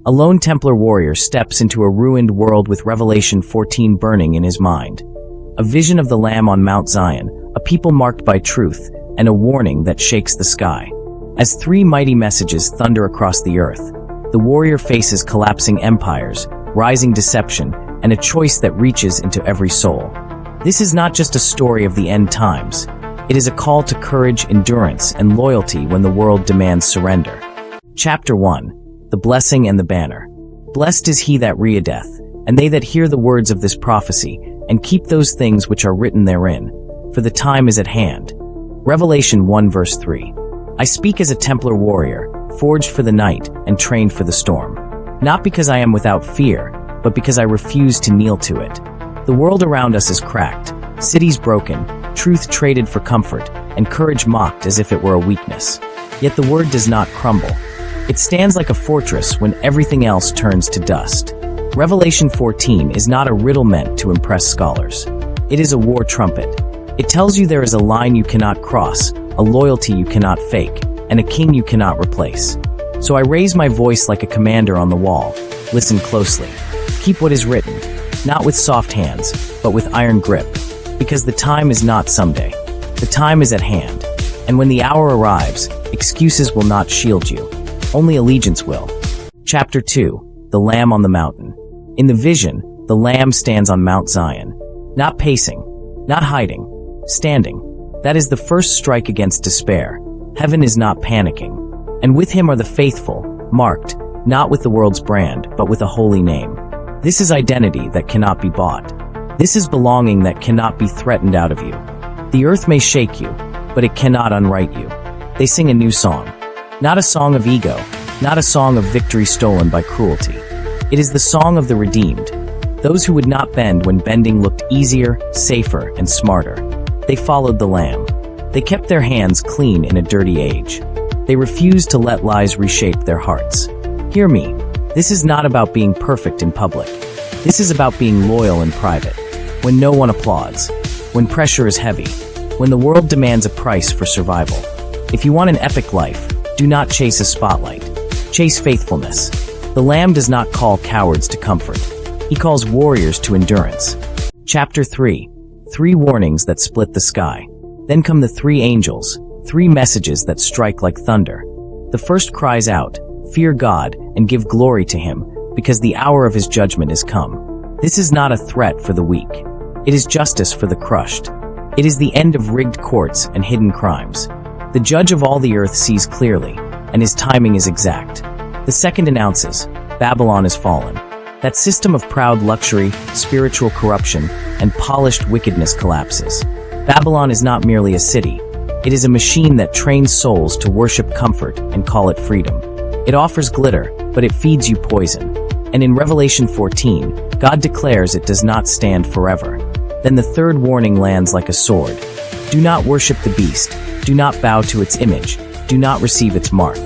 A lone Templar warrior steps into a ruined world with Revelation 14 burning in his mind. A vision of the Lamb on Mount Zion, a people marked by truth, and a warning that shakes the sky. As three mighty messages thunder across the earth, the warrior faces collapsing empires, rising deception, and a choice that reaches into every soul. This is not just a story of the end times. It is a call to courage, endurance, and loyalty when the world demands surrender. Chapter 1. The Blessing and the Banner. Blessed is he that readeth, and they that hear the words of this prophecy, and keep those things which are written therein, for the time is at hand. Revelation 1 verse 3. I speak as a Templar warrior, forged for the night and trained for the storm. Not because I am without fear, but because I refuse to kneel to it. The world around us is cracked, cities broken, truth traded for comfort, and courage mocked as if it were a weakness. Yet the word does not crumble. It stands like a fortress when everything else turns to dust. Revelation 14 is not a riddle meant to impress scholars. It is a war trumpet. It tells you there is a line you cannot cross, a loyalty you cannot fake, and a king you cannot replace. So I raise my voice like a commander on the wall. Listen closely. Keep what is written, not with soft hands, but with iron grip. Because the time is not someday. The time is at hand. And when the hour arrives, excuses will not shield you. Only allegiance will. Chapter 2. The Lamb on the Mountain. In the vision, the Lamb stands on Mount Zion. Not pacing, not hiding, standing. That is the first strike against despair. Heaven is not panicking. And with him are the faithful, marked, not with the world's brand, but with a holy name. This is identity that cannot be bought. This is belonging that cannot be threatened out of you. The earth may shake you, but it cannot unwrite you. They sing a new song. Not a song of ego, not a song of victory stolen by cruelty. It is the song of the redeemed, those who would not bend when bending looked easier, safer, and smarter. They followed the Lamb. They kept their hands clean in a dirty age. They refused to let lies reshape their hearts. Hear me, this is not about being perfect in public. This is about being loyal in private, when no one applauds, when pressure is heavy, when the world demands a price for survival. If you want an epic life, do not chase a spotlight. Chase faithfulness. The Lamb does not call cowards to comfort. He calls warriors to endurance. Chapter 3. 3 warnings that split the sky. Then come the 3 angels, 3 messages that strike like thunder. The first cries out, "Fear God and give glory to him, because the hour of his judgment is come." This is not a threat for the weak. It is justice for the crushed. It is the end of rigged courts and hidden crimes. The judge of all the earth sees clearly, and his timing is exact. The second announces, Babylon is fallen. That system of proud luxury, spiritual corruption, and polished wickedness collapses. Babylon is not merely a city. It is a machine that trains souls to worship comfort and call it freedom. It offers glitter, but it feeds you poison. And in Revelation 14, God declares it does not stand forever. Then the third warning lands like a sword. Do not worship the beast. Do not bow to its image. Do not receive its mark.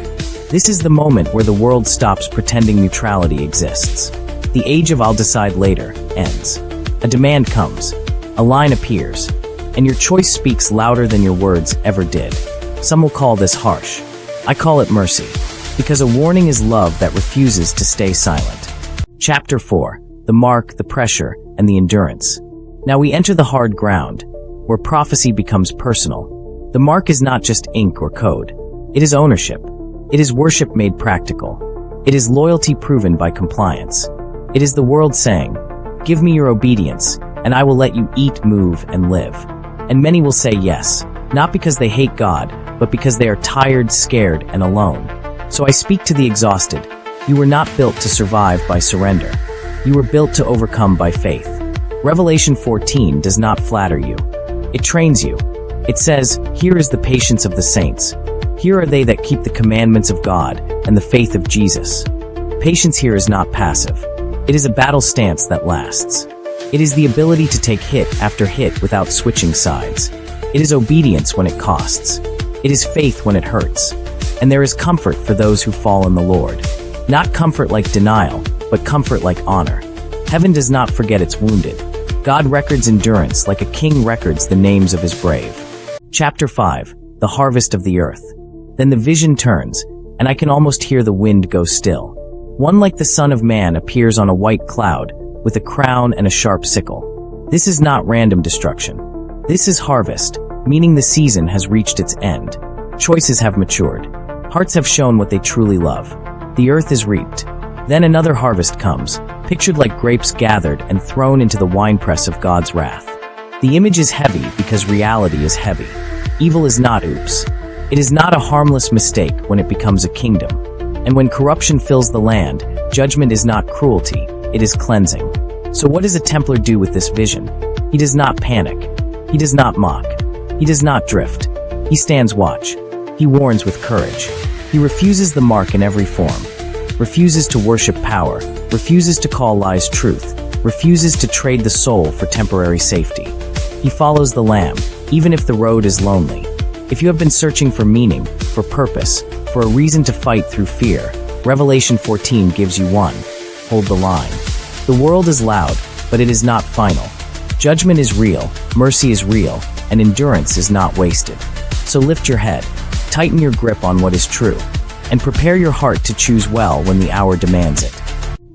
This is the moment where the world stops pretending neutrality exists. The age of "I'll decide later" ends. A demand comes. A line appears. And your choice speaks louder than your words ever did. Some will call this harsh. I call it mercy. Because a warning is love that refuses to stay silent. Chapter 4. The Mark, the Pressure, and the Endurance. Now we enter the hard ground, where prophecy becomes personal. The mark is not just ink or code. It is ownership. It is worship made practical. It is loyalty proven by compliance. It is the world saying, "Give me your obedience, and I will let you eat, move, and live." And many will say yes, not because they hate God, but because they are tired, scared, and alone. So I speak to the exhausted. You were not built to survive by surrender. You were built to overcome by faith. Revelation 14 does not flatter you. It trains you. It says, "Here is the patience of the saints. Here are they that keep the commandments of God and the faith of Jesus." Patience here is not passive. It is a battle stance that lasts. It is the ability to take hit after hit without switching sides. It is obedience when it costs. It is faith when it hurts. And there is comfort for those who fall in the Lord. Not comfort like denial, but comfort like honor. Heaven does not forget its wounded. God records endurance like a king records the names of his brave. Chapter 5. The Harvest of the Earth. Then the vision turns, and I can almost hear the wind go still. One like the Son of Man appears on a white cloud, with a crown and a sharp sickle. This is not random destruction. This is harvest, meaning the season has reached its end. Choices have matured. Hearts have shown what they truly love. The earth is reaped. Then another harvest comes, pictured like grapes gathered and thrown into the winepress of God's wrath. The image is heavy because reality is heavy. Evil is not oops. It is not a harmless mistake when it becomes a kingdom. And when corruption fills the land, judgment is not cruelty, it is cleansing. So what does a Templar do with this vision? He does not panic. He does not mock. He does not drift. He stands watch. He warns with courage. He refuses the mark in every form. Refuses to worship power. Refuses to call lies truth. Refuses to trade the soul for temporary safety. He follows the Lamb, even if the road is lonely. If you have been searching for meaning, for purpose, for a reason to fight through fear, Revelation 14 gives you one. Hold the line. The world is loud, but it is not final. Judgment is real, mercy is real, and endurance is not wasted. So lift your head, tighten your grip on what is true, and prepare your heart to choose well when the hour demands it.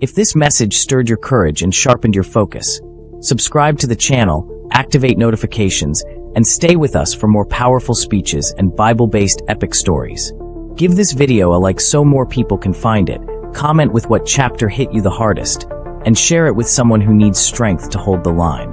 If this message stirred your courage and sharpened your focus, subscribe to the channel, activate notifications, and stay with us for more powerful speeches and Bible-based epic stories. Give this video a like so more people can find it, comment with what chapter hit you the hardest, and share it with someone who needs strength to hold the line.